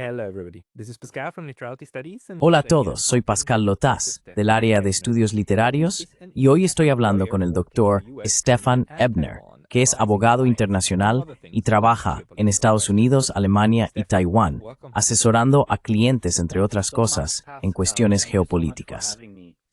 Hello, everybody. This is Pascal from Neutrality Studies. Hola a todos, soy Pascal Lotaz, del área de estudios literarios, y hoy estoy hablando con el doctor Stefan Ebner, que es abogado internacional y trabaja en Estados Unidos, Alemania y Taiwán, asesorando a clientes, entre otras cosas, en cuestiones geopolíticas.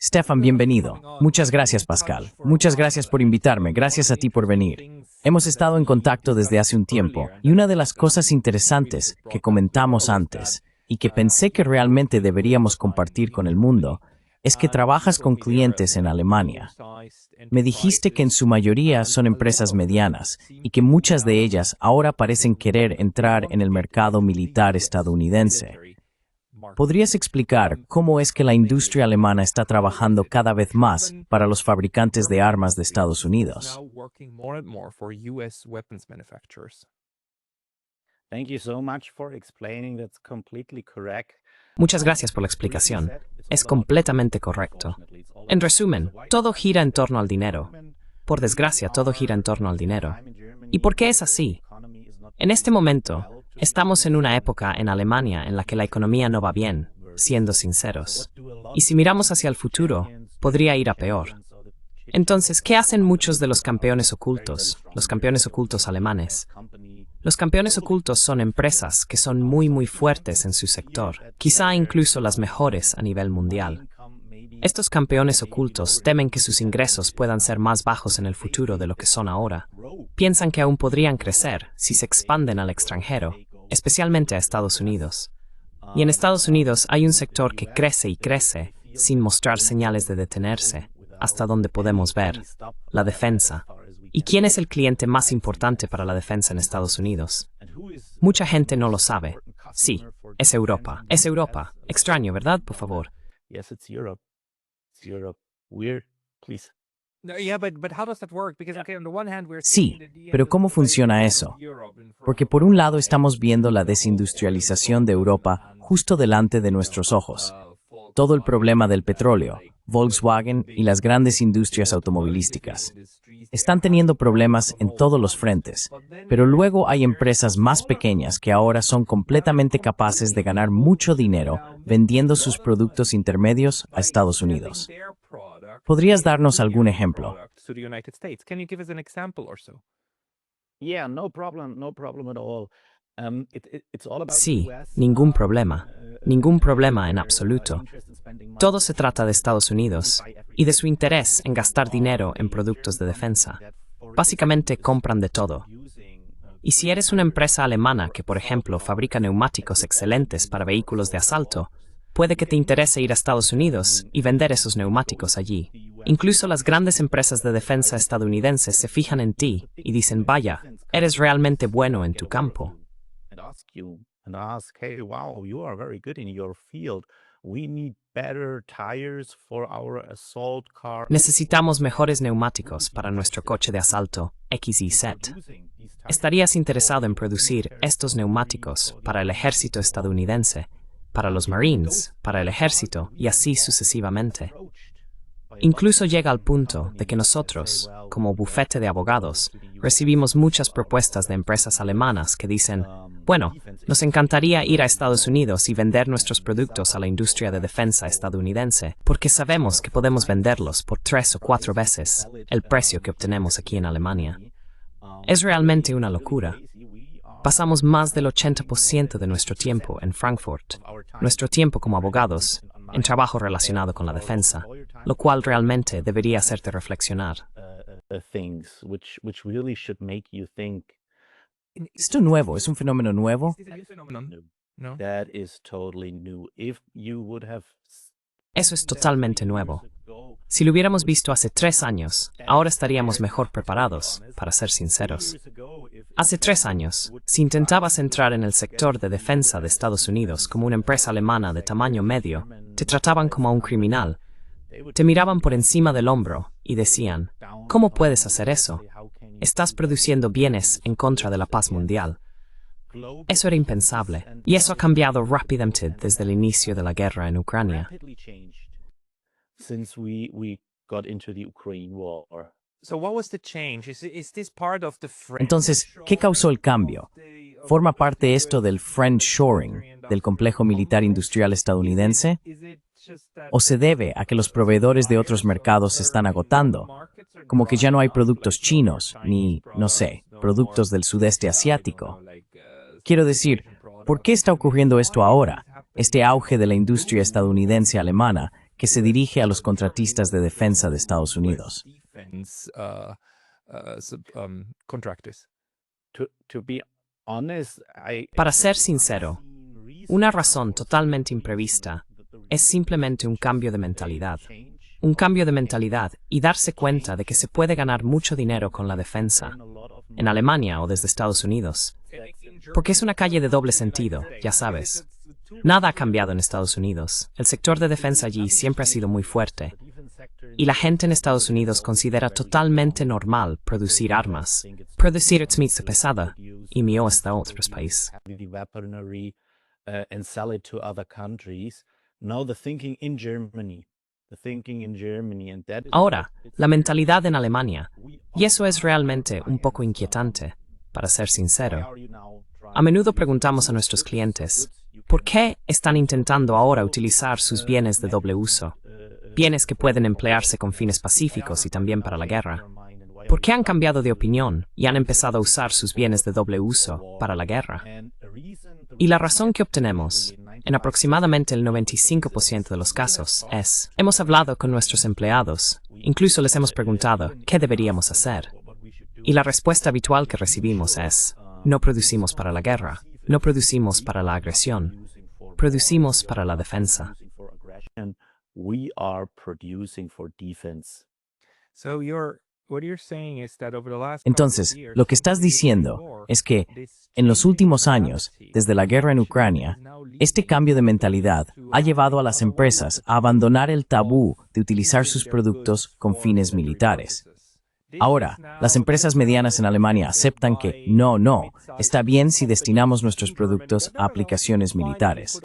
Stefan, bienvenido. Muchas gracias, Pascal. Muchas gracias por invitarme. Gracias a ti por venir. Hemos estado en contacto desde hace un tiempo, y una de las cosas interesantes que comentamos antes, y que pensé que realmente deberíamos compartir con el mundo, es que trabajas con clientes en Alemania. Me dijiste que en su mayoría son empresas medianas, y que muchas de ellas ahora parecen querer entrar en el mercado militar estadounidense. ¿Podrías explicar cómo es que la industria alemana está trabajando cada vez más para los fabricantes de armas de Estados Unidos? Muchas gracias por la explicación. Es completamente correcto. En resumen, todo gira en torno al dinero. Por desgracia, todo gira en torno al dinero. ¿Y por qué es así? En este momento, estamos en una época en Alemania en la que la economía no va bien, siendo sinceros. Y si miramos hacia el futuro, podría ir a peor. Entonces, ¿qué hacen muchos de los campeones ocultos alemanes? Los campeones ocultos son empresas que son muy fuertes en su sector, quizá incluso las mejores a nivel mundial. Estos campeones ocultos temen que sus ingresos puedan ser más bajos en el futuro de lo que son ahora. Piensan que aún podrían crecer si se expanden al extranjero, especialmente a Estados Unidos. Y en Estados Unidos hay un sector que crece y crece sin mostrar señales de detenerse, hasta donde podemos ver: la defensa. ¿Y quién es el cliente más importante para la defensa en Estados Unidos? Mucha gente no lo sabe. Sí, es Europa. Es Europa. Extraño, ¿verdad? Por favor. Sí, pero ¿cómo funciona eso? Porque por un lado estamos viendo la desindustrialización de Europa justo delante de nuestros ojos. Todo el problema del petróleo, Volkswagen y las grandes industrias automovilísticas. Están teniendo problemas en todos los frentes, pero luego hay empresas más pequeñas que ahora son completamente capaces de ganar mucho dinero vendiendo sus productos intermedios a Estados Unidos. ¿Podrías darnos algún ejemplo? Sí, ningún problema. Ningún problema en absoluto. Todo se trata de Estados Unidos y de su interés en gastar dinero en productos de defensa. Básicamente compran de todo. Y si eres una empresa alemana que, por ejemplo, fabrica neumáticos excelentes para vehículos de asalto, puede que te interese ir a Estados Unidos y vender esos neumáticos allí. Incluso las grandes empresas de defensa estadounidenses se fijan en ti y dicen: vaya, eres realmente bueno en tu campo. Necesitamos mejores neumáticos para nuestro coche de asalto XYZ. ¿Estarías interesado en producir estos neumáticos para el ejército estadounidense, para los Marines, para el ejército y así sucesivamente? Incluso llega al punto de que nosotros, como bufete de abogados, recibimos muchas propuestas de empresas alemanas que dicen: bueno, nos encantaría ir a Estados Unidos y vender nuestros productos a la industria de defensa estadounidense, porque sabemos que podemos venderlos por 3 o 4 veces el precio que obtenemos aquí en Alemania. Es realmente una locura. Pasamos más del 80% de nuestro tiempo en Frankfurt, nuestro tiempo como abogados, en trabajo relacionado con la defensa, lo cual realmente debería hacerte reflexionar. ¿Esto nuevo? ¿Es un fenómeno nuevo? Eso es totalmente nuevo. Si lo hubiéramos visto hace 3 años, ahora estaríamos mejor preparados, para ser sinceros. Hace 3 años, si intentabas entrar en el sector de defensa de Estados Unidos como una empresa alemana de tamaño medio, te trataban como a un criminal. Te miraban por encima del hombro y decían: ¿cómo puedes hacer eso? Estás produciendo bienes en contra de la paz mundial. Eso era impensable, y eso ha cambiado rápidamente desde el inicio de la guerra en Ucrania. Entonces, ¿qué causó el cambio? ¿Forma parte esto del friendshoring, del complejo militar industrial estadounidense? ¿O se debe a que los proveedores de otros mercados se están agotando? Como que ya no hay productos chinos, ni, no sé, productos del sudeste asiático. Quiero decir, ¿por qué está ocurriendo esto ahora? Este auge de la industria estadounidense alemana que se dirige a los contratistas de defensa de Estados Unidos. Para ser sincero, una razón totalmente imprevista es simplemente un cambio de mentalidad. Un cambio de mentalidad y darse cuenta de que se puede ganar mucho dinero con la defensa, en Alemania o desde Estados Unidos. Porque es una calle de doble sentido, ya sabes. Nada ha cambiado en Estados Unidos. El sector de defensa allí siempre ha sido muy fuerte. Y la gente en Estados Unidos considera totalmente normal producir armas, producir armas pesadas, y mío hasta otros países. Ahora, la mentalidad en Alemania, y eso es realmente un poco inquietante, para ser sincero. A menudo preguntamos a nuestros clientes, ¿por qué están intentando ahora utilizar sus bienes de doble uso? Bienes que pueden emplearse con fines pacíficos y también para la guerra. ¿Por qué han cambiado de opinión y han empezado a usar sus bienes de doble uso para la guerra? Y la razón que obtenemos, en aproximadamente el 95% de los casos, es: hemos hablado con nuestros empleados, incluso les hemos preguntado qué deberíamos hacer. Y la respuesta habitual que recibimos es: no producimos para la guerra, no producimos para la agresión, producimos para la defensa. Entonces, lo que estás diciendo es que, en los últimos años, desde la guerra en Ucrania, este cambio de mentalidad ha llevado a las empresas a abandonar el tabú de utilizar sus productos con fines militares. Ahora, las empresas medianas en Alemania aceptan que no, está bien si destinamos nuestros productos a aplicaciones militares.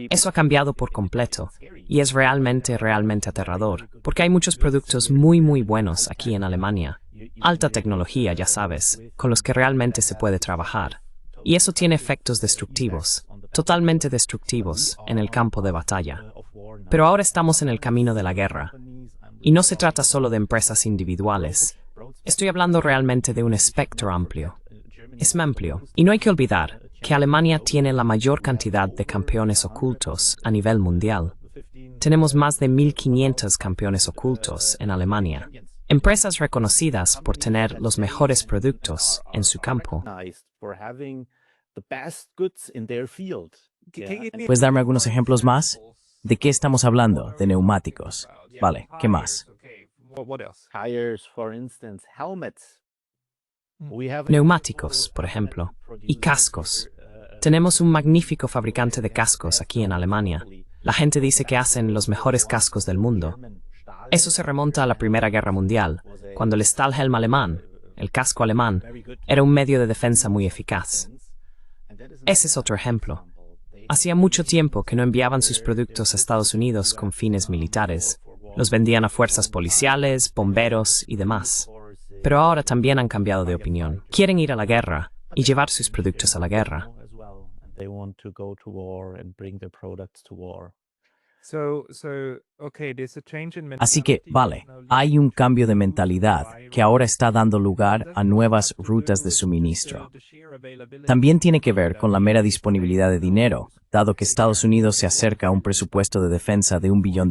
Eso ha cambiado por completo y es realmente aterrador, porque hay muchos productos muy buenos aquí en Alemania. Alta tecnología, ya sabes, con los que realmente se puede trabajar. Y eso tiene efectos destructivos, totalmente destructivos, en el campo de batalla. Pero ahora estamos en el camino de la guerra. Y no se trata solo de empresas individuales. Estoy hablando realmente de un espectro amplio. Es amplio. Y no hay que olvidar que Alemania tiene la mayor cantidad de campeones ocultos a nivel mundial. Tenemos más de 1.500 campeones ocultos en Alemania. Empresas reconocidas por tener los mejores productos en su campo. ¿Puedes darme algunos ejemplos más? ¿De qué estamos hablando? De neumáticos. Vale, ¿qué más? Neumáticos, por ejemplo, y cascos. Tenemos un magnífico fabricante de cascos aquí en Alemania. La gente dice que hacen los mejores cascos del mundo. Eso se remonta a la Primera Guerra Mundial, cuando el Stahlhelm alemán, el casco alemán, era un medio de defensa muy eficaz. Ese es otro ejemplo. Hacía mucho tiempo que no enviaban sus productos a Estados Unidos con fines militares. Los vendían a fuerzas policiales, bomberos y demás. Pero ahora también han cambiado de opinión. Quieren ir a la guerra y llevar sus productos a la guerra. Así que, vale, hay un cambio de mentalidad que ahora está dando lugar a nuevas rutas de suministro. También tiene que ver con la mera disponibilidad de dinero, dado que Estados Unidos se acerca a un presupuesto de defensa de $1 billón.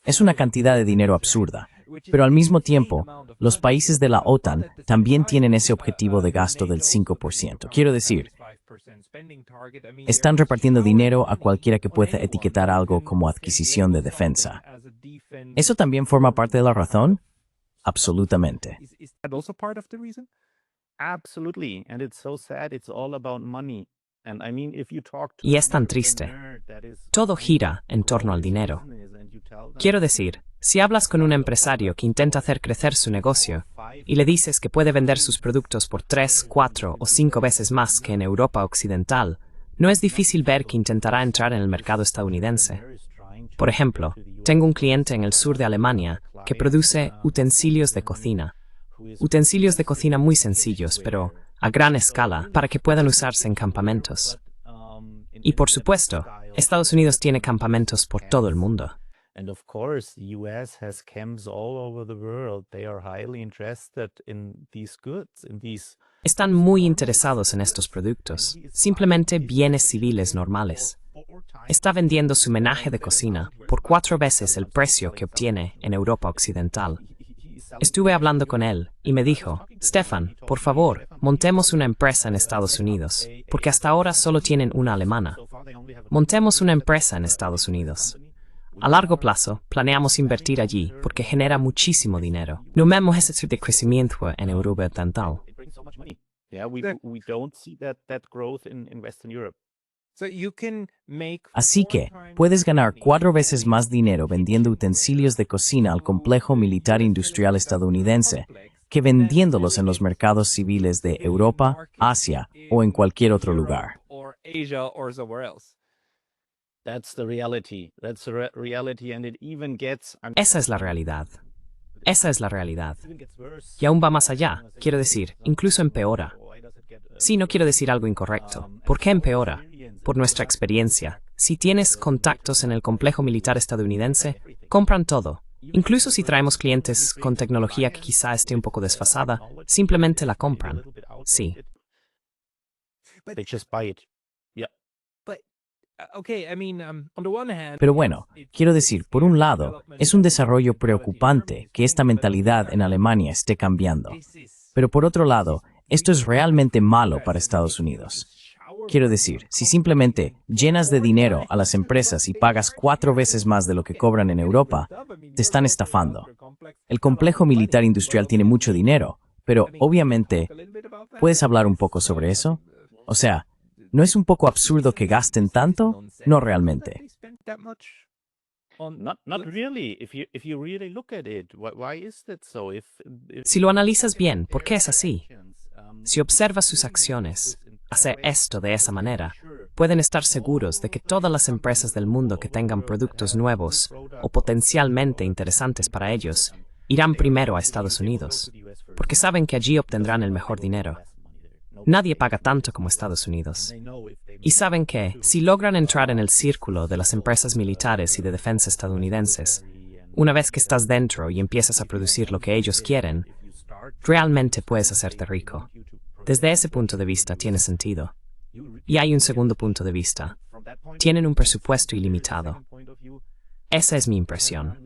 Es una cantidad de dinero absurda. Pero al mismo tiempo, los países de la OTAN también tienen ese objetivo de gasto del 5%. Quiero decir, están repartiendo dinero a cualquiera que pueda etiquetar algo como adquisición de defensa. ¿Eso también forma parte de la razón? Absolutamente. Y es tan triste. Todo gira en torno al dinero. Quiero decir, si hablas con un empresario que intenta hacer crecer su negocio y le dices que puede vender sus productos por 3, 4 o 5 veces más que en Europa Occidental, no es difícil ver que intentará entrar en el mercado estadounidense. Por ejemplo, tengo un cliente en el sur de Alemania que produce utensilios de cocina. Utensilios de cocina muy sencillos, pero a gran escala, para que puedan usarse en campamentos. Y por supuesto, Estados Unidos tiene campamentos por todo el mundo. And of course, the US has camps all over the world. They are highly interested in these goods, in these. Están muy interesados en estos productos, simplemente bienes civiles normales. Está vendiendo su menaje de cocina por 4 veces el precio que obtiene en Europa Occidental. Estuve hablando con él y me dijo, Stefan, por favor, montemos una empresa en Estados Unidos, porque hasta ahora solo tienen una alemana. Montemos una empresa en Estados Unidos. A largo plazo, planeamos invertir allí porque genera muchísimo dinero. No vemos ese tipo de crecimiento en Europa Occidental. Yeah, we don't see that growth in Western Europe. Así que puedes ganar 4 veces más dinero vendiendo utensilios de cocina al complejo militar industrial estadounidense que vendiéndolos en los mercados civiles de Europa, Asia o en cualquier otro lugar. That's the reality. That's the reality, and it even gets. Esa es la realidad. Esa es la realidad. Y aún va más allá, quiero decir, incluso empeora. Sí, no quiero decir algo incorrecto. ¿Por qué empeora? Por nuestra experiencia. Si tienes contactos en el complejo militar estadounidense, compran todo. Incluso si traemos clientes con tecnología que quizá esté un poco desfasada, simplemente la compran. Sí. They just buy it. Yeah. Pero bueno, quiero decir, por un lado, es un desarrollo preocupante que esta mentalidad en Alemania esté cambiando. Pero por otro lado, esto es realmente malo para Estados Unidos. Quiero decir, si simplemente llenas de dinero a las empresas y pagas 4 veces más de lo que cobran en Europa, te están estafando. El complejo militar industrial tiene mucho dinero, pero obviamente, ¿puedes hablar un poco sobre eso? O sea, ¿no es un poco absurdo que gasten tanto? No realmente. Not really. If you really look at it, why is that so? Si lo analizas bien, ¿por qué es así? Si observas sus acciones, hacer esto de esa manera, pueden estar seguros de que todas las empresas del mundo que tengan productos nuevos o potencialmente interesantes para ellos irán primero a Estados Unidos, porque saben que allí obtendrán el mejor dinero. Nadie paga tanto como Estados Unidos. Y saben que, si logran entrar en el círculo de las empresas militares y de defensa estadounidenses, una vez que estás dentro y empiezas a producir lo que ellos quieren, realmente puedes hacerte rico. Desde ese punto de vista tiene sentido. Y hay un segundo punto de vista. Tienen un presupuesto ilimitado. Esa es mi impresión.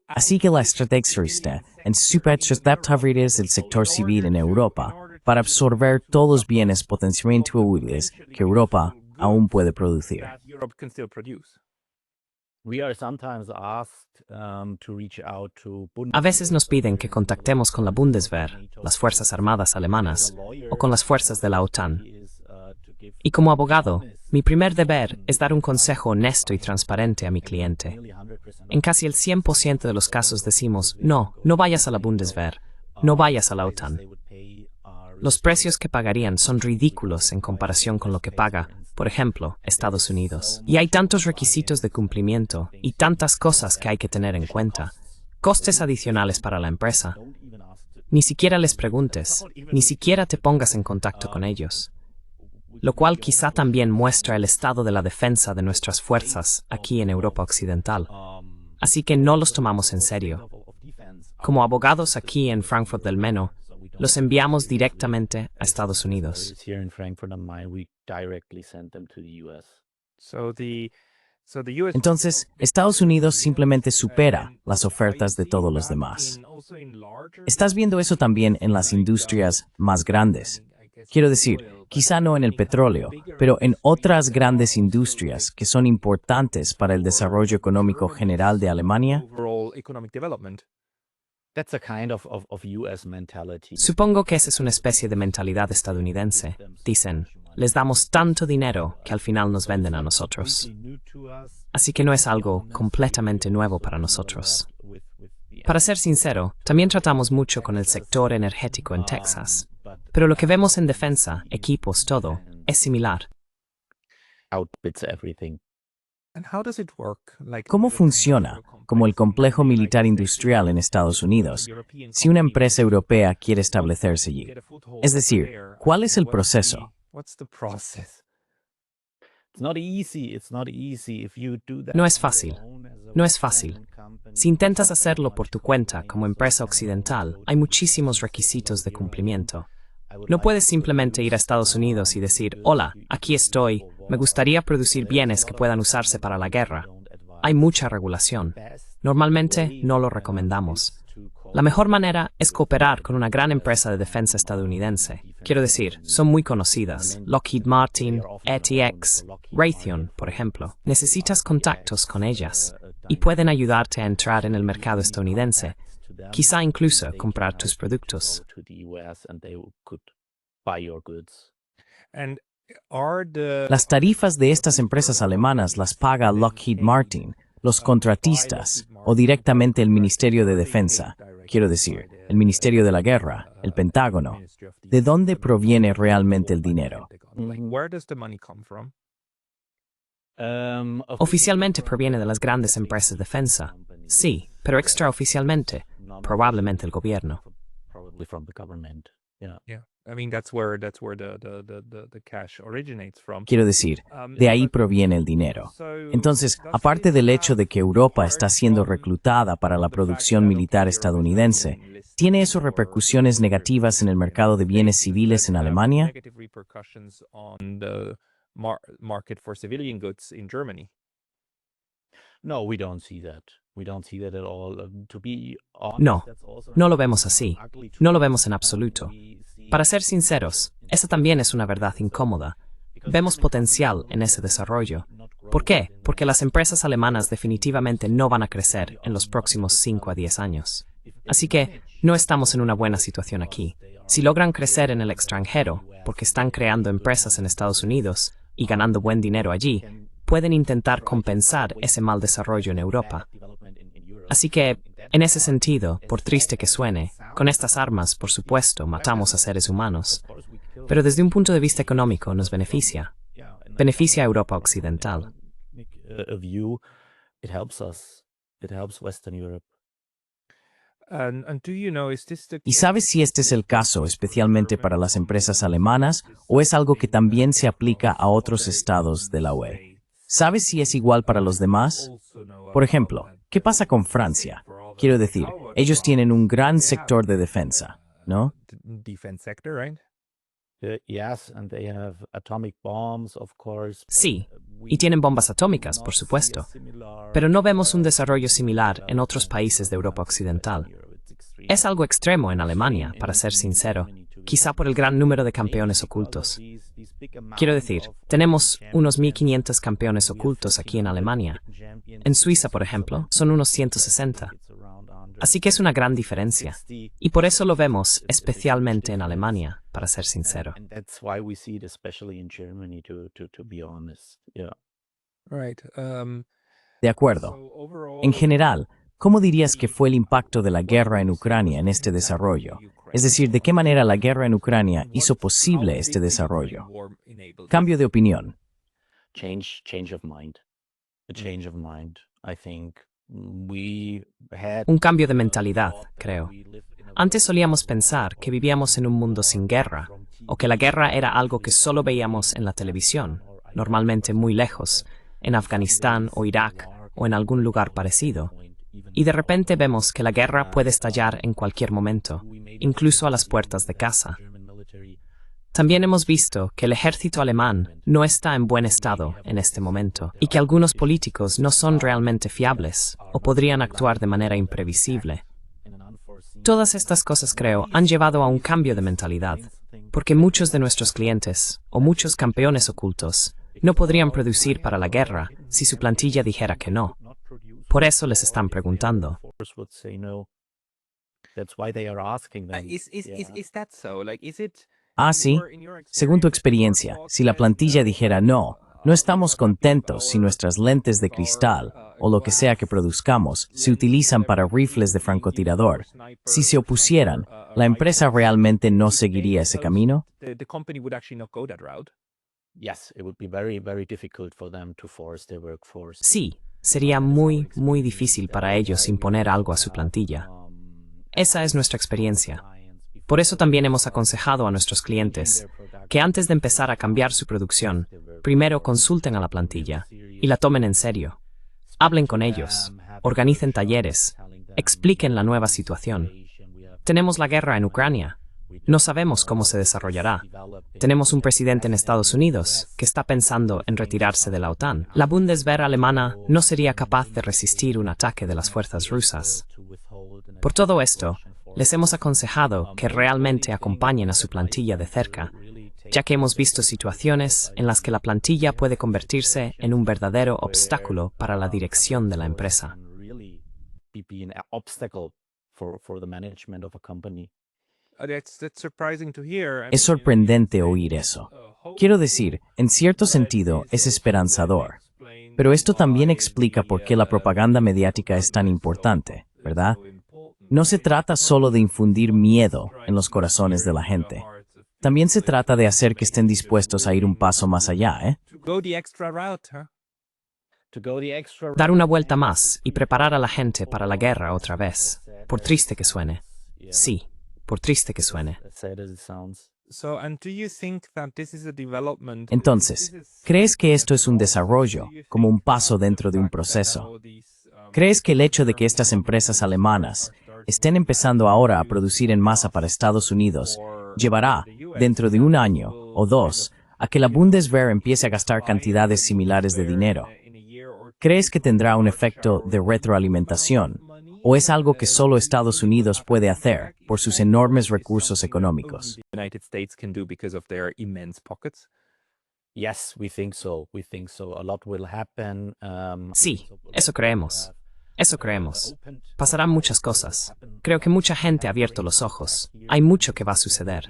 Así que la estrategia está en superadaptar el sector civil en Europa para absorber todos los bienes potencialmente útiles que Europa aún puede producir. A veces nos piden que contactemos con la Bundeswehr, las Fuerzas Armadas alemanas, o con las fuerzas de la OTAN. Y como abogado, mi primer deber es dar un consejo honesto y transparente a mi cliente. En casi el 100% de los casos decimos, no vayas a la Bundeswehr, no vayas a la OTAN. Los precios que pagarían son ridículos en comparación con lo que paga, por ejemplo, Estados Unidos. Y hay tantos requisitos de cumplimiento y tantas cosas que hay que tener en cuenta. Costes adicionales para la empresa. Ni siquiera les preguntes, ni siquiera te pongas en contacto con ellos. Lo cual quizá también muestra el estado de la defensa de nuestras fuerzas aquí en Europa Occidental. Así que no los tomamos en serio. Como abogados aquí en Frankfurt del Meno, los enviamos directamente a Estados Unidos. Entonces, Estados Unidos simplemente supera las ofertas de todos los demás. ¿Estás viendo eso también en las industrias más grandes? Quiero decir, quizá no en el petróleo, pero en otras grandes industrias que son importantes para el desarrollo económico general de Alemania. Supongo que esa es una especie de mentalidad estadounidense. Dicen, les damos tanto dinero que al final nos venden a nosotros. Así que no es algo completamente nuevo para nosotros. Para ser sincero, también tratamos mucho con el sector energético en Texas. Pero lo que vemos en defensa, equipos, todo, es similar. Outbids everything. And how does it work? Like, ¿Cómo funciona, como el complejo militar industrial en Estados Unidos, si una empresa europea quiere establecerse allí? Es decir, ¿cuál es el proceso? What's the process? It's not easy. It's not easy if you do that No es on your fácil. own as a No es Western fácil. company. Si intentas hacerlo por tu cuenta como empresa occidental, hay muchísimos requisitos de cumplimiento. No puedes simplemente ir a Estados Unidos y decir, hola, aquí estoy, me gustaría producir bienes que puedan usarse para la guerra. Hay mucha regulación. Normalmente no lo recomendamos. La mejor manera es cooperar con una gran empresa de defensa estadounidense. Quiero decir, son muy conocidas. Lockheed Martin, ATX, Raytheon, por ejemplo. Necesitas contactos con ellas y pueden ayudarte a entrar en el mercado estadounidense. Quizá incluso comprar tus productos. To the US and they could buy your goods. And are the Las tarifas de estas empresas alemanas las paga Lockheed Martin, los contratistas o directamente el Ministerio de Defensa, quiero decir, el Ministerio de la Guerra, el Pentágono. ¿De dónde proviene realmente el dinero? Like, where does the money come from? Oficialmente proviene de las grandes empresas de defensa. Sí, pero extraoficialmente, probablemente el gobierno. Probably from the government. Yeah. Yeah, I mean that's where the cash originates from. Quiero decir, de ahí proviene el dinero. Entonces, aparte del hecho de que Europa está siendo reclutada para la producción militar estadounidense, ¿tiene eso repercusiones negativas en el mercado de bienes civiles en Alemania? Negative repercussions on the market for civilian goods in Germany. No, we don't see that. We don't see that at all. To be honest, No, that's also no lo vemos así. ugly truth. No lo vemos en absoluto. We see Para ser sinceros, esa también es una verdad incómoda. Vemos potencial en ese desarrollo. ¿Por qué? Porque las empresas alemanas definitivamente no van a crecer en los próximos 5 a 10 años. Así que no estamos en una buena situación aquí. Si logran crecer en el extranjero, porque están creando empresas en Estados Unidos y ganando buen dinero allí, pueden intentar compensar ese mal desarrollo en Europa. Así que, en ese sentido, por triste que suene, con estas armas, por supuesto, matamos a seres humanos. Pero desde un punto de vista económico nos beneficia. Beneficia a Europa Occidental. a view, it helps us. It helps Western Europe. And do you know, is this the ¿Y sabes si este es el caso especialmente para las empresas alemanas o es algo que también se aplica a otros estados de la UE? ¿Sabes si es igual para los demás? Por ejemplo, ¿qué pasa con Francia? Quiero decir, ellos tienen un gran sector de defensa, ¿no? defense sector, right? Yes, and they have atomic bombs, of course. Sí, y tienen bombas atómicas, por supuesto. Pero no vemos un desarrollo similar en otros países de Europa Occidental. Es algo extremo en Alemania, para ser sincero, quizá por el gran número de campeones ocultos. Quiero decir, tenemos unos 1.500 campeones ocultos aquí en Alemania. En Suiza, por ejemplo, son unos 160. Así que es una gran diferencia. Y por eso lo vemos especialmente en Alemania, para ser sincero. And that's why we see it especially in Germany, to be honest. Yeah. Right. De acuerdo. En general, ¿cómo dirías que fue el impacto de la guerra en Ucrania en este desarrollo? Es decir, ¿de qué manera la guerra en Ucrania hizo posible este desarrollo? Cambio de opinión. Change of mind. A change of mind. I think we had Un cambio de mentalidad, creo. Antes solíamos pensar que vivíamos en un mundo sin guerra, o que la guerra era algo que solo veíamos en la televisión, normalmente muy lejos, en Afganistán o Irak o en algún lugar parecido. Y de repente vemos que la guerra puede estallar en cualquier momento, incluso a las puertas de casa. También hemos visto que el ejército alemán no está en buen estado en este momento y que algunos políticos no son realmente fiables o podrían actuar de manera imprevisible. Todas estas cosas, creo, han llevado a un cambio de mentalidad, porque muchos de nuestros clientes o muchos campeones ocultos no podrían producir para la guerra si su plantilla dijera que no. Por eso les están preguntando. would say no. That's why they are asking them. Is that so? Like, is it? Ah, sí. Según tu experiencia, si la plantilla dijera no, No estamos contentos si nuestras lentes de cristal o lo que sea que produzcamos se utilizan para rifles de francotirador. Si se opusieran, ¿la empresa realmente no seguiría ese camino? The company would actually not go that route. Yes, it would be very, very difficult for them to force their workforce. Sí, sería muy, muy difícil para ellos imponer algo a su plantilla. Esa es nuestra experiencia. Por eso también hemos aconsejado a nuestros clientes que antes de empezar a cambiar su producción, primero consulten a la plantilla y la tomen en serio. Hablen con ellos, organicen talleres, expliquen la nueva situación. Tenemos la guerra en Ucrania. No sabemos cómo se desarrollará. Tenemos un presidente en Estados Unidos que está pensando en retirarse de la OTAN. La Bundeswehr alemana no sería capaz de resistir un ataque de las fuerzas rusas. Por todo esto, les hemos aconsejado que realmente acompañen a su plantilla de cerca, ya que hemos visto situaciones en las que la plantilla puede convertirse en un verdadero obstáculo para la dirección de la empresa. Es sorprendente oír eso. Quiero decir, en cierto sentido, es esperanzador. Pero esto también explica por qué la propaganda mediática es tan importante, ¿verdad? No se trata solo de infundir miedo en los corazones de la gente. También se trata de hacer que estén dispuestos a ir un paso más allá, ¿eh? Dar una vuelta más y preparar a la gente para la guerra otra vez, por triste que suene. Sí, por triste que suene. Entonces, ¿crees que esto es un desarrollo, como un paso dentro de un proceso? ¿Crees que el hecho de que estas empresas alemanas estén empezando ahora a producir en masa para Estados Unidos llevará, dentro de un año o dos, a que la Bundeswehr empiece a gastar cantidades similares de dinero? ¿Crees que tendrá un efecto de retroalimentación? ¿O es algo que solo Estados Unidos puede hacer por sus enormes recursos económicos? Yes, we think so. We think so. A lot will happen. Sí, eso creemos. Eso creemos. Pasarán muchas cosas. Creo que mucha gente ha abierto los ojos. Hay mucho que va a suceder.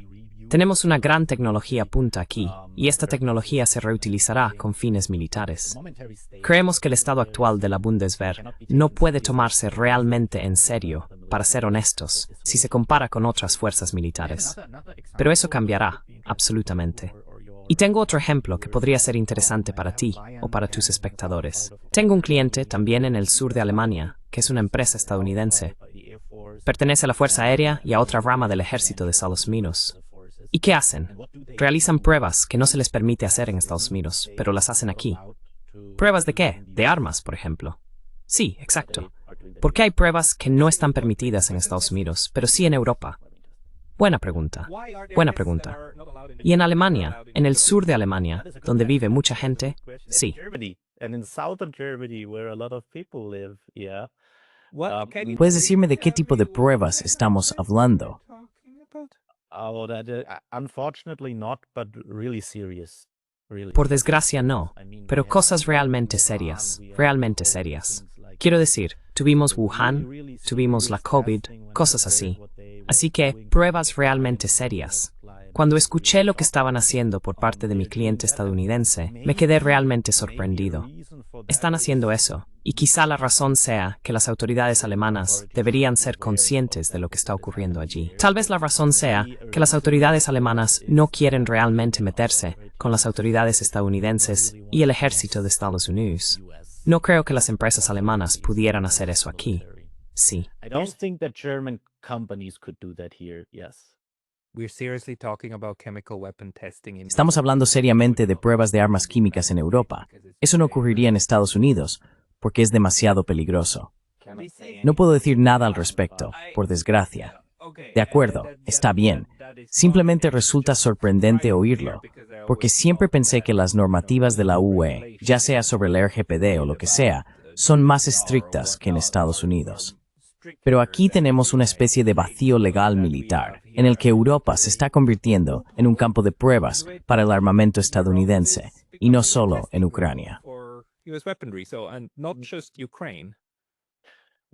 Tenemos una gran tecnología punta aquí, y esta tecnología se reutilizará con fines militares. Creemos que el estado actual de la Bundeswehr no puede tomarse realmente en serio, para ser honestos, si se compara con otras fuerzas militares. Pero eso cambiará, absolutamente. Y tengo otro ejemplo que podría ser interesante para ti o para tus espectadores. Tengo un cliente también en el sur de Alemania, que es una empresa estadounidense. Pertenece a la Fuerza Aérea y a otra rama del ejército de Estados Unidos. ¿Y qué hacen? Realizan pruebas que no se les permite hacer en Estados Unidos, pero las hacen aquí. ¿Pruebas de qué? De armas, por ejemplo. Sí, exacto. ¿Por qué hay pruebas que no están permitidas en Estados Unidos, pero sí en Europa? Buena pregunta. Buena pregunta. Y en Alemania, en el sur de Alemania, donde vive mucha gente, sí. ¿Puedes decirme de qué tipo de pruebas estamos hablando? Unfortunately not, but really serious. Por desgracia no, pero cosas realmente serias, realmente serias. Quiero decir, tuvimos Wuhan, tuvimos la COVID, cosas así. Así que, pruebas realmente serias. Cuando escuché lo que estaban haciendo por parte de mi cliente estadounidense, me quedé realmente sorprendido. Están haciendo eso, y quizá la razón sea que las autoridades alemanas deberían ser conscientes de lo que está ocurriendo allí. Tal vez la razón sea que las autoridades alemanas no quieren realmente meterse con las autoridades estadounidenses y el ejército de Estados Unidos. No creo que las empresas alemanas pudieran hacer eso aquí. Sí. I don't think that German companies could do that here. Yes. Estamos hablando seriamente de pruebas de armas químicas en Europa. Eso no ocurriría en Estados Unidos, porque es demasiado peligroso. No puedo decir nada al respecto, por desgracia. De acuerdo, está bien. Simplemente resulta sorprendente oírlo, porque siempre pensé que las normativas de la UE, ya sea sobre el RGPD o lo que sea, son más estrictas que en Estados Unidos. Pero aquí tenemos una especie de vacío legal militar, en el que Europa se está convirtiendo en un campo de pruebas para el armamento estadounidense, y no solo en Ucrania.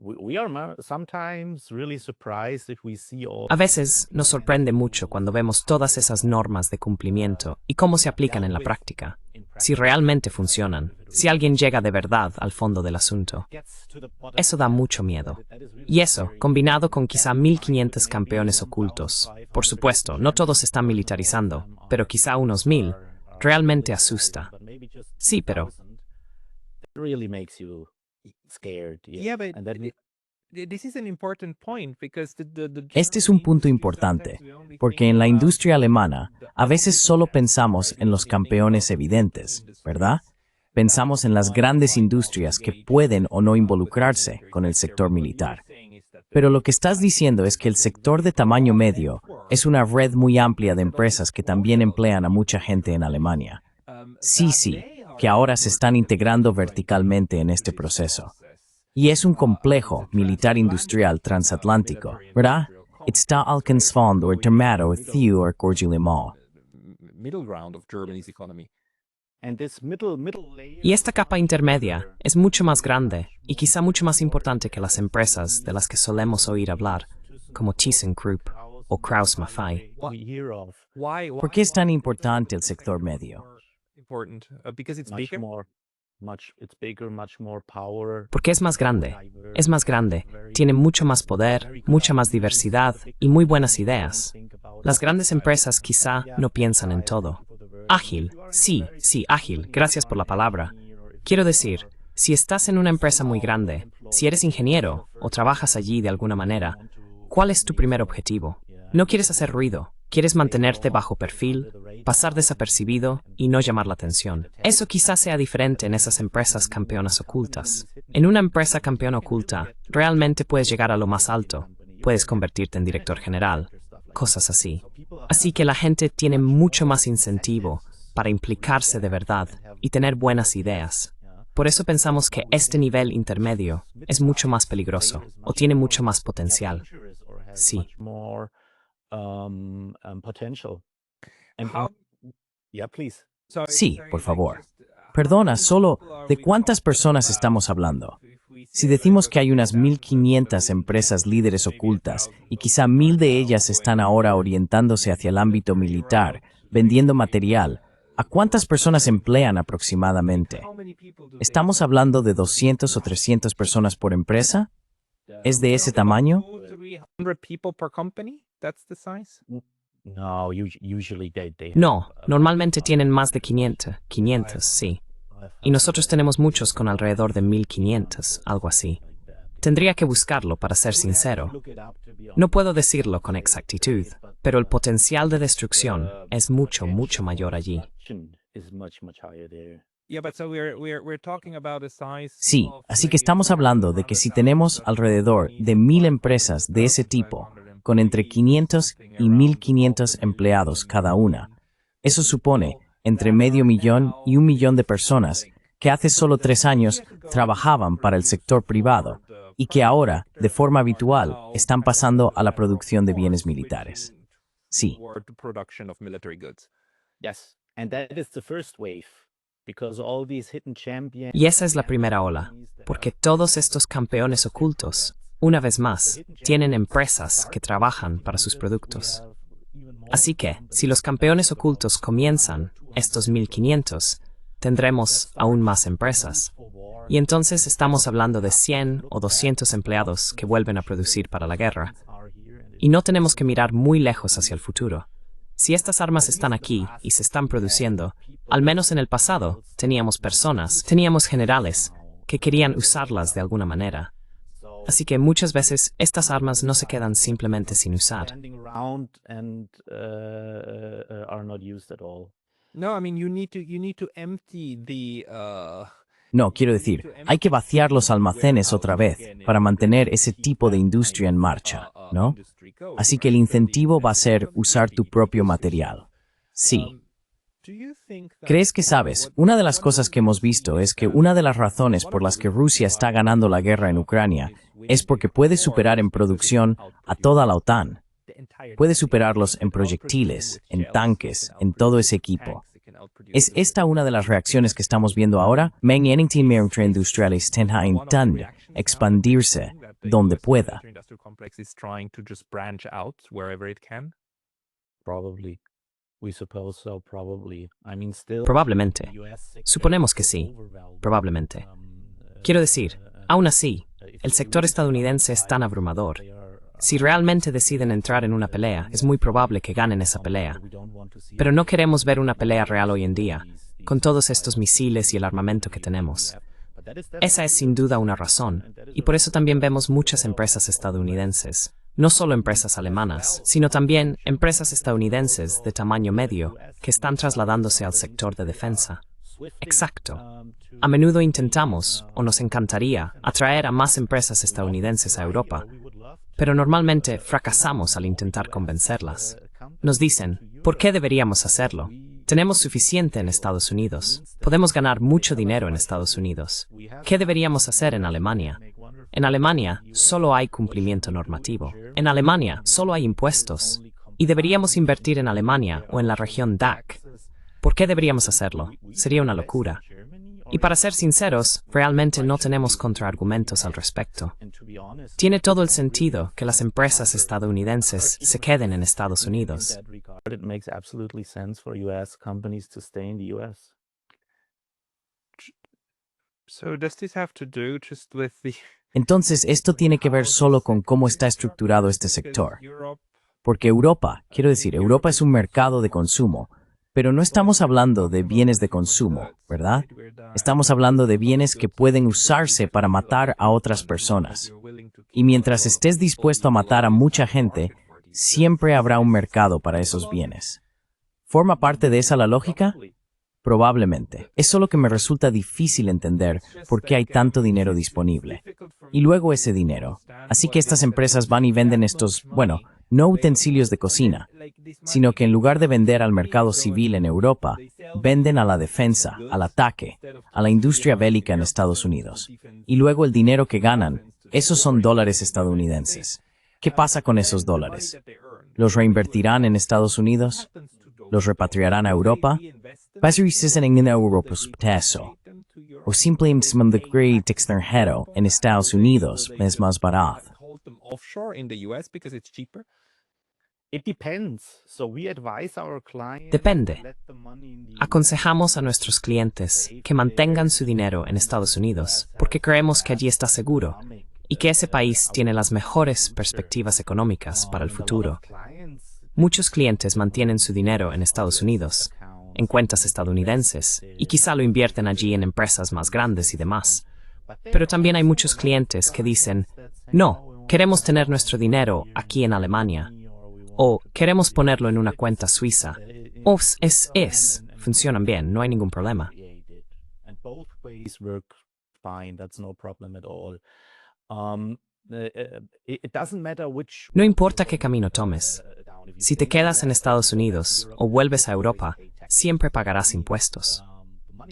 we are sometimes really surprised if we see all. A veces nos sorprende mucho cuando vemos todas esas normas de cumplimiento y cómo se aplican en la práctica, si realmente funcionan, si alguien llega de verdad al fondo del asunto. Eso da mucho miedo. Y eso, combinado con quizá 1.500 campeones ocultos, por supuesto, no todos están militarizando, pero quizá unos 1.000, realmente asusta. Sí, pero It really makes you scared. Yeah, but And then this is an important point because Este es un punto importante, porque en la industria alemana a veces solo pensamos en los campeones evidentes, ¿verdad? Pensamos en las grandes industrias que pueden o no involucrarse con el sector militar. Pero lo que estás diciendo es que el sector de tamaño medio es una red muy amplia de empresas que también emplean a mucha gente en Alemania. Sí, que ahora se están integrando verticalmente en este proceso. Y es un complejo militar industrial transatlántico, ¿verdad? Está alcanzando el termado theo cordialmente. middle ground of Germany's economy. and this middle layer. Y esta capa intermedia es mucho más grande y quizá mucho más importante que las empresas de las que solemos oír hablar, como ThyssenKrupp o Krauss-Maffei. We hear of Why ¿Por qué es tan importante el sector medio? important? Because it's much bigger. more, it's bigger, much more power. Porque es más grande, tiene mucho más poder, mucha más diversidad y muy buenas ideas. Las grandes empresas quizá no piensan en todo. Ágil, sí, ágil, gracias por la palabra. Quiero decir, si estás en una empresa muy grande, si eres ingeniero o trabajas allí de alguna manera, ¿cuál es tu primer objetivo? No quieres hacer ruido, quieres mantenerte bajo perfil, pasar desapercibido y no llamar la atención. Eso quizás sea diferente en esas empresas campeonas ocultas. En una empresa campeona oculta, realmente puedes llegar a lo más alto, puedes convertirte en director general, cosas así. Así que la gente tiene mucho más incentivo para implicarse de verdad y tener buenas ideas. Por eso pensamos que este nivel intermedio es mucho más peligroso o tiene mucho más potencial. Sí. Much more potential. And yeah, please. Sí, por favor. Perdona, solo ¿de cuántas personas estamos hablando? Si decimos que hay unas 1.500 empresas líderes ocultas y quizá 1.000 de ellas están ahora orientándose hacia el ámbito militar, vendiendo material, ¿a cuántas personas emplean aproximadamente? ¿Estamos hablando de 200 o 300 personas por empresa? ¿Es de ese tamaño? 300 people per company? That's the size? No, usually they No, normalmente tienen más de 500, sí. Y nosotros tenemos muchos con alrededor de 1.500, algo así. Tendría que buscarlo para ser sincero. No puedo decirlo con exactitud, pero el potencial de destrucción es mucho mayor allí. Yeah, but so we're talking about a size. Sí, así que estamos hablando de que si tenemos alrededor de 1.000 empresas de ese tipo, con entre 500 y 1.500 empleados cada una, eso supone entre 500.000 y 1 millón de personas que hace solo 3 años trabajaban para el sector privado y que ahora, de forma habitual, están pasando a la producción de bienes militares. Sí. Toward the production of military goods. Yes, and that is the first wave. Because all these hidden champions. Y esa es la primera ola, porque todos estos campeones ocultos, una vez más, tienen empresas que trabajan para sus productos. Así que, si los campeones ocultos comienzan, estos 1.500, tendremos aún más empresas. Y entonces estamos hablando de 100 o 200 empleados que vuelven a producir para la guerra. Y no tenemos que mirar muy lejos hacia el futuro. Si estas armas están aquí y se están produciendo, al menos en el pasado, teníamos generales, que querían usarlas de alguna manera. Así que muchas veces estas armas no se quedan simplemente sin usar. Standing around and are not used at all. No, I mean you need to empty the No, quiero decir, hay que vaciar los almacenes otra vez para mantener ese tipo de industria en marcha, ¿no? Así que el incentivo va a ser usar tu propio material. Sí. ¿Crees que sabes? Una de las cosas que hemos visto es que una de las razones por las que Rusia está ganando la guerra en Ucrania es porque puede superar en producción a toda la OTAN. Puede superarlos en proyectiles, en tanques, en todo ese equipo. ¿Es esta una de las reacciones que estamos viendo ahora? Mängenigen mer industriales tenha en tan expandirse donde pueda. Industrial complex is trying to just branch out wherever it can? Probably. We suppose so, probably. I mean, still, Probablemente. the US sector Suponemos que is sí. overwhelmed. Probablemente. Quiero decir, aún así, el sector estadounidense es tan abrumador. They are, Si realmente deciden entrar en una pelea, es muy probable que ganen esa pelea. we don't want to see Pero no queremos ver una pelea real hoy en día, con todos estos misiles y el armamento que tenemos. But that is Esa es sin duda una razón, y por eso también vemos muchas empresas estadounidenses, no solo empresas alemanas, sino también empresas estadounidenses de tamaño medio que están trasladándose al sector de defensa. Exacto. A menudo intentamos, o nos encantaría, atraer a más empresas estadounidenses a Europa, pero normalmente fracasamos al intentar convencerlas. Nos dicen, ¿por qué deberíamos hacerlo? Tenemos suficiente en Estados Unidos. Podemos ganar mucho dinero en Estados Unidos. ¿Qué deberíamos hacer en Alemania? En Alemania solo hay cumplimiento normativo. En Alemania solo hay impuestos. Y deberíamos invertir en Alemania o en la región DACH. ¿Por qué deberíamos hacerlo? Sería una locura. Y para ser sinceros, realmente no tenemos contraargumentos al respecto. Tiene todo el sentido que las empresas estadounidenses se queden en Estados Unidos. It makes absolutely sense for US companies to stay in the US. So does this have to do just with the Entonces, esto tiene que ver solo con cómo está estructurado este sector. Porque Europa, quiero decir, Europa es un mercado de consumo, pero no estamos hablando de bienes de consumo, ¿verdad? Estamos hablando de bienes que pueden usarse para matar a otras personas. Y mientras estés dispuesto a matar a mucha gente, siempre habrá un mercado para esos bienes. ¿Forma parte de esa la lógica? Probablemente. Es solo que me resulta difícil entender por qué hay tanto dinero disponible. Y luego ese dinero. Así que estas empresas van y venden estos, bueno, no utensilios de cocina, sino que en lugar de vender al mercado civil en Europa, venden a la defensa, al ataque, a la industria bélica en Estados Unidos. Y luego el dinero que ganan, esos son dólares estadounidenses. ¿Qué pasa con esos dólares? ¿Los reinvertirán en Estados Unidos? ¿Los repatriarán a Europa? ¿Pasarían en Europa peso? ¿O simplemente de crédito extranjero en Estados Unidos es más barato? offshore in the US because it's cheaper? It depends. So we advise our clients Depende. to let the money in the Aconsejamos a nuestros clientes que mantengan su dinero en Estados Unidos porque creemos que allí está seguro y que ese país tiene las mejores perspectivas económicas para el futuro. Muchos clientes mantienen su dinero en Estados Unidos, en cuentas estadounidenses, y quizá lo invierten allí en empresas más grandes y demás. Pero también hay muchos clientes que dicen, no, queremos tener nuestro dinero aquí en Alemania, o queremos ponerlo en una cuenta suiza. O funcionan bien, no hay ningún problema. And both ways work fine. That's no problem at all. It doesn't matter which. No importa qué camino tomes. Si te quedas en Estados Unidos o vuelves a Europa, siempre pagarás impuestos.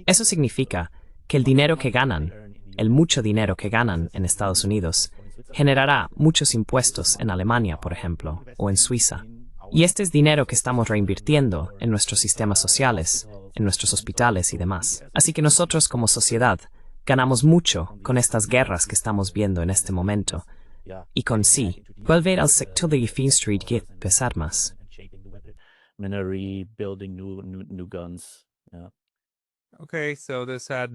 Eso significa que el dinero que ganan, el mucho dinero que ganan en Estados Unidos, generará muchos impuestos en Alemania, por ejemplo, o en Suiza. Y este es dinero que estamos reinvirtiendo en nuestros sistemas sociales, en nuestros hospitales y demás. Así que nosotros como sociedad ganamos mucho con estas guerras que estamos viendo en este momento. Y con sí, volver al sector de defensa y pesar más. Minery, building new guns. Yeah. Okay, so the sad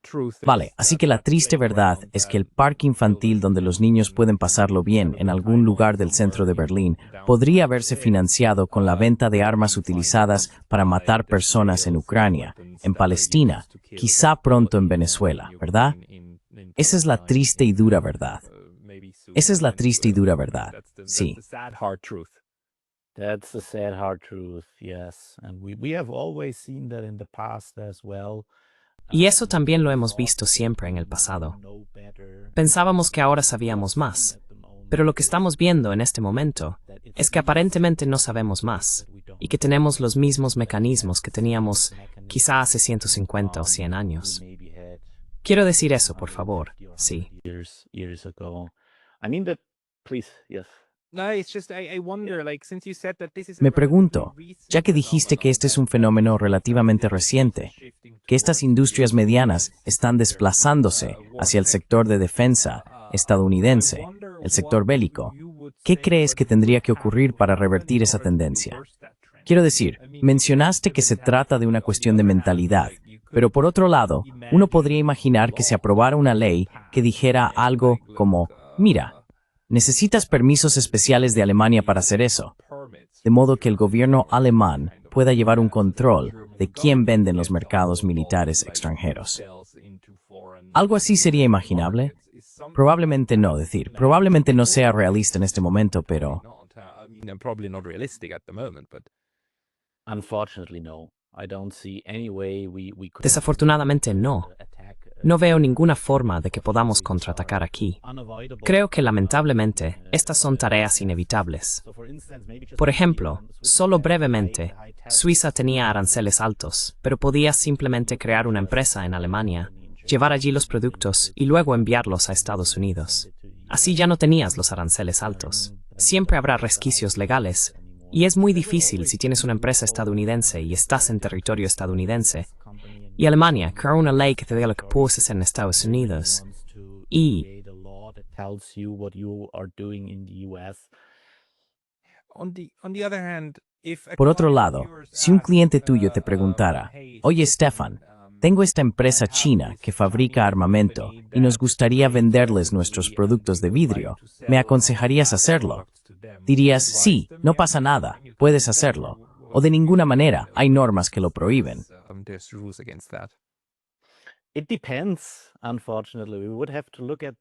truth. Vale, así que la triste verdad es que el parque infantil donde los niños pueden pasarlo bien en algún lugar del centro de Berlín podría haberse financiado con la venta de armas utilizadas para matar personas en Ucrania, en Palestina, quizá pronto en Venezuela, ¿verdad? Esa es la triste y dura verdad. Esa es la triste y dura verdad, sí. That's the sad, hard truth, yes. And we have always seen that in the past as well. Y eso también lo hemos visto siempre en el pasado. Pensábamos que ahora sabíamos más, pero lo que estamos viendo en este momento es que aparentemente no sabemos más y que tenemos los mismos mecanismos que teníamos quizá hace 150 o 100 años. Quiero decir eso, por favor, sí. Years ago. I mean that, please, yes. Me pregunto, ya que dijiste que este es un fenómeno relativamente reciente, que estas industrias medianas están desplazándose hacia el sector de defensa estadounidense, el sector bélico, ¿qué crees que tendría que ocurrir para revertir esa tendencia? Quiero decir, mencionaste que se trata de una cuestión de mentalidad, pero por otro lado, uno podría imaginar que se aprobara una ley que dijera algo como, mira, necesitas permisos especiales de Alemania para hacer eso, de modo que el gobierno alemán pueda llevar un control de quién vende en los mercados militares extranjeros. ¿Algo así sería imaginable? Probablemente no, probablemente no sea realista en este momento, pero... Unfortunately, no. I don't see any way we could Desafortunadamente no. No veo ninguna forma de que podamos contraatacar aquí. Creo que lamentablemente estas son tareas inevitables. Por ejemplo, solo brevemente, Suiza tenía aranceles altos, pero podía simplemente crear una empresa en Alemania, llevar allí los productos y luego enviarlos a Estados Unidos. Así ya no tenías los aranceles altos. Siempre habrá resquicios legales, y es muy difícil si tienes una empresa estadounidense y estás en territorio estadounidense. Y Alemania creó una ley que te diga lo que puedes hacer en Estados Unidos. Y Por otro lado, si un cliente tuyo te preguntara, oye Stefan, tengo esta empresa china que fabrica armamento y nos gustaría venderles nuestros productos de vidrio, ¿me aconsejarías hacerlo? Dirías, sí, no pasa nada, puedes hacerlo. O de ninguna manera, hay normas que lo prohíben.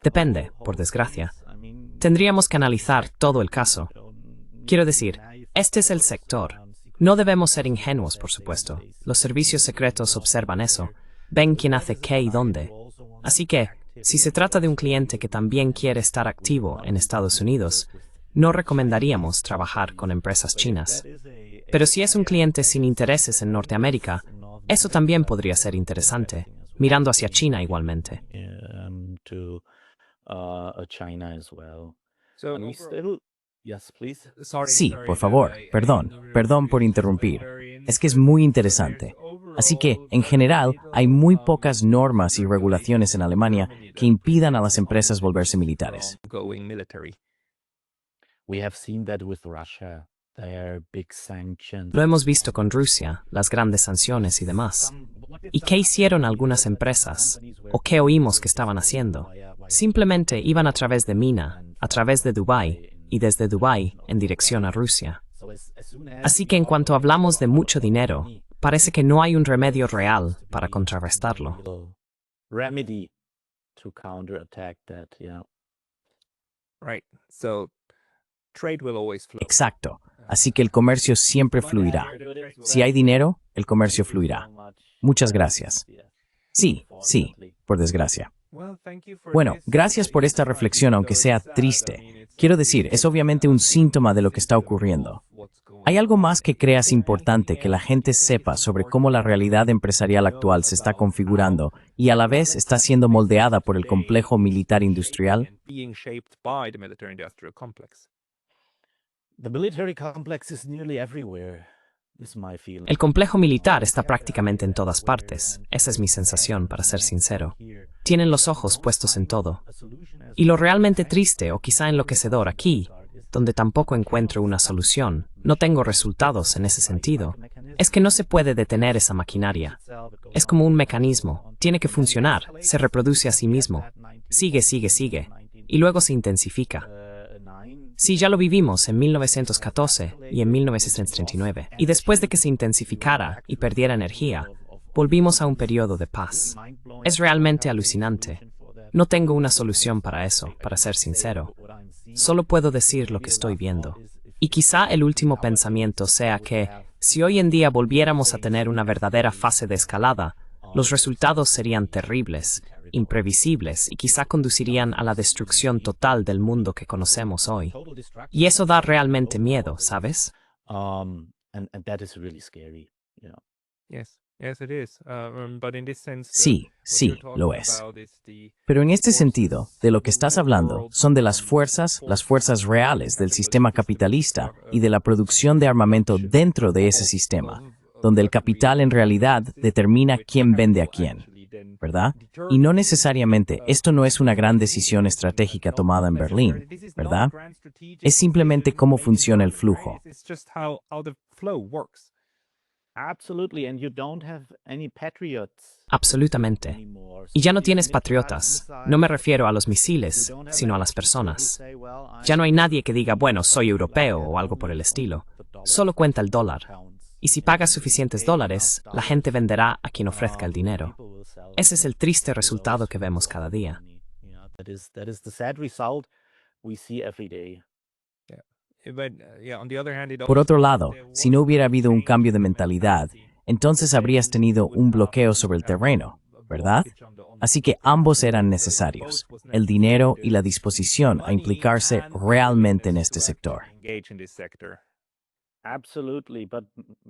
depende, por desgracia. Tendríamos que analizar todo el caso. Quiero decir, este es el sector. No debemos ser ingenuos, por supuesto. Los servicios secretos observan eso. Ven quién hace qué y dónde. Así que, si se trata de un cliente que también quiere estar activo en Estados Unidos, no recomendaríamos trabajar con empresas chinas. Pero si es un cliente sin intereses en Norteamérica, eso también podría ser interesante, mirando hacia China igualmente. Sí, por favor, perdón por interrumpir. Es que es muy interesante. Así que, en general, hay muy pocas normas y regulaciones en Alemania que impidan a las empresas volverse militares. Lo hemos visto con Rusia, las grandes sanciones y demás. ¿Y qué hicieron algunas empresas? ¿O qué oímos que estaban haciendo? Simplemente iban a través de Mina, a través de Dubái, y desde Dubái en dirección a Rusia. Así que en cuanto hablamos de mucho dinero, parece que no hay un remedio real para contrarrestarlo. Exacto. Así que el comercio siempre fluirá. Si hay dinero, el comercio fluirá. Muchas gracias. Sí, por desgracia. Bueno, gracias por esta reflexión, aunque sea triste. Quiero decir, es obviamente un síntoma de lo que está ocurriendo. ¿Hay algo más que creas importante que la gente sepa sobre cómo la realidad empresarial actual se está configurando y a la vez está siendo moldeada por el complejo militar industrial? El complejo militar está prácticamente en todas partes. Esa es mi sensación, para ser sincero. Tienen los ojos puestos en todo. Y lo realmente triste o quizá enloquecedor aquí, donde tampoco encuentro una solución, no tengo resultados en ese sentido, es que no se puede detener esa maquinaria. Es como un mecanismo, tiene que funcionar, se reproduce a sí mismo, sigue, y luego se intensifica. Sí, ya lo vivimos en 1914 y en 1939, y después de que se intensificara y perdiera energía, volvimos a un periodo de paz. Es realmente alucinante. No tengo una solución para eso, para ser sincero. Solo puedo decir lo que estoy viendo. Y quizá el último pensamiento sea que, si hoy en día volviéramos a tener una verdadera fase de escalada, los resultados serían terribles, imprevisibles y quizá conducirían a la destrucción total del mundo que conocemos hoy. Y eso da realmente miedo, ¿sabes? Yes, it is. But in this sense, Sí, what sí, you're talking lo es. about is the Pero en este sentido, de lo que estás hablando son de las fuerzas reales del sistema capitalista y de la producción de armamento dentro de ese sistema, donde el capital en realidad determina quién vende a quién, ¿verdad? Y no necesariamente esto no es una gran decisión estratégica tomada en Berlín, ¿verdad? Es simplemente cómo funciona el flujo. It's just how the flow works. Absolutely, and you don't have any patriots Absolutamente. anymore. Y ya no tienes patriotas. No me refiero a los misiles, sino a las personas. Ya no hay nadie que diga, bueno, soy europeo o algo por el estilo. Solo cuenta el dólar. Y si pagas suficientes dólares, la gente venderá a quien ofrezca el dinero. Ese es el triste resultado que vemos cada día. That is the sad result we see every day. But yeah, on the other hand, Por otro lado, si no hubiera habido un cambio de mentalidad, entonces habrías tenido un bloqueo sobre el terreno, ¿verdad? Así que ambos eran necesarios, el dinero y la disposición a implicarse realmente en este sector. engage in this sector. Absolutely, but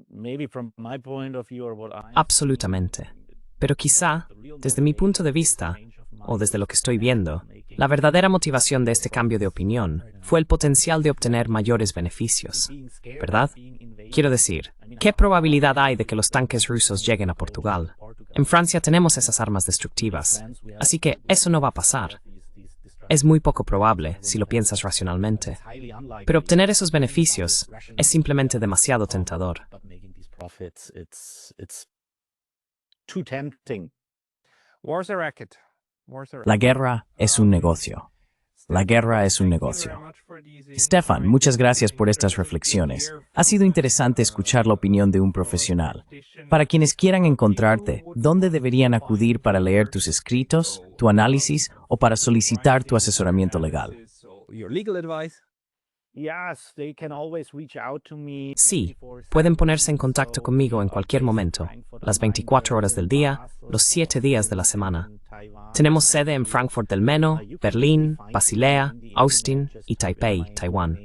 maybe from my point of view or what Absolutamente. Pero quizá, desde mi punto de vista, o desde lo que estoy viendo, la verdadera motivación de este cambio de opinión fue el potencial de obtener mayores beneficios, ¿verdad? Quiero decir, ¿qué probabilidad hay de que los tanques rusos lleguen a Portugal? En Francia tenemos esas armas destructivas, así que eso no va a pasar. Es muy poco probable, si lo piensas racionalmente. Pero obtener esos beneficios es simplemente demasiado tentador. But making these profits, it's too tempting. War's a racket. War's a racket. La guerra es un negocio. La guerra es un negocio. Stefan, muchas gracias por estas reflexiones. Ha sido interesante escuchar la opinión de un profesional. Para quienes quieran encontrarte, ¿dónde deberían acudir para leer tus escritos, tu análisis o para solicitar tu asesoramiento legal? Your legal advice. Yes, they can always reach out to me. Sí, pueden ponerse en contacto conmigo en cualquier momento, las 24 horas del día, los 7 días de la semana. Tenemos sede en Frankfurt del Meno, Berlín, Basilea, Austin y Taipei, Taiwán.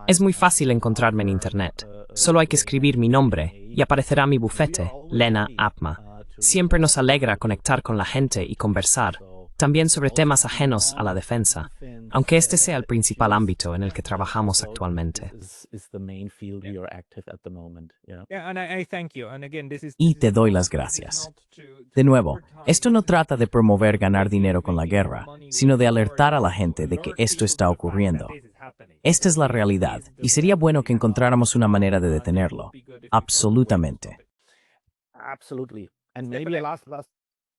Es muy fácil encontrarme en Internet. Solo hay que escribir mi nombre y aparecerá mi bufete, Lena Apma. Siempre nos alegra conectar con la gente y conversar, también sobre temas ajenos a la defensa, aunque este sea el principal ámbito en el que trabajamos actualmente. Is the main field we are active at the moment. Yeah. Yeah, and I thank you. And again, Y te doy las gracias. De nuevo, esto no trata de promover ganar dinero con la guerra, sino de alertar a la gente de que esto está ocurriendo. Esta es la realidad, y sería bueno que encontráramos una manera de detenerlo. Absolutamente. Absolutely. And maybe a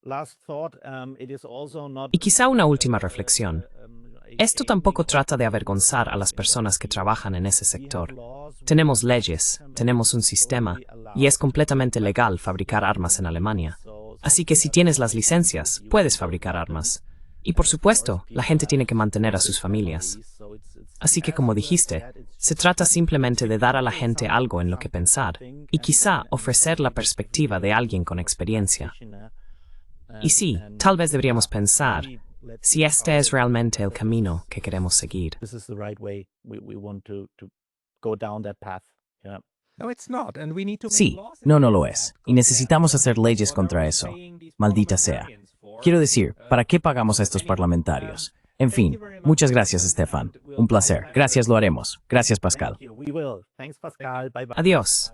last thought, it is also not Y quizá una última reflexión. Esto tampoco trata de avergonzar a las personas que trabajan en ese sector. Tenemos leyes, tenemos un sistema, y es completamente legal fabricar armas en Alemania. Así que si tienes las licencias, puedes fabricar armas. Y por supuesto, la gente tiene que mantener a sus familias. Así que como dijiste, se trata simplemente de dar a la gente algo en lo que pensar, y quizá ofrecer la perspectiva de alguien con experiencia. Y sí, tal vez deberíamos pensar si este es realmente el camino que queremos seguir. this is the right way we want to go down that path. Yeah. No, it's not. And we need to make Sí, laws no lo against es. that, Y necesitamos hacer leyes what are contra we eso. paying these Maldita sea. parliamentarians for? Quiero decir, ¿para qué pagamos a estos parlamentarios? En fin, muchas gracias, Stefan. Un placer. Gracias, lo haremos. Gracias, Pascal. We will. Thanks, Pascal. Bye bye. Adiós.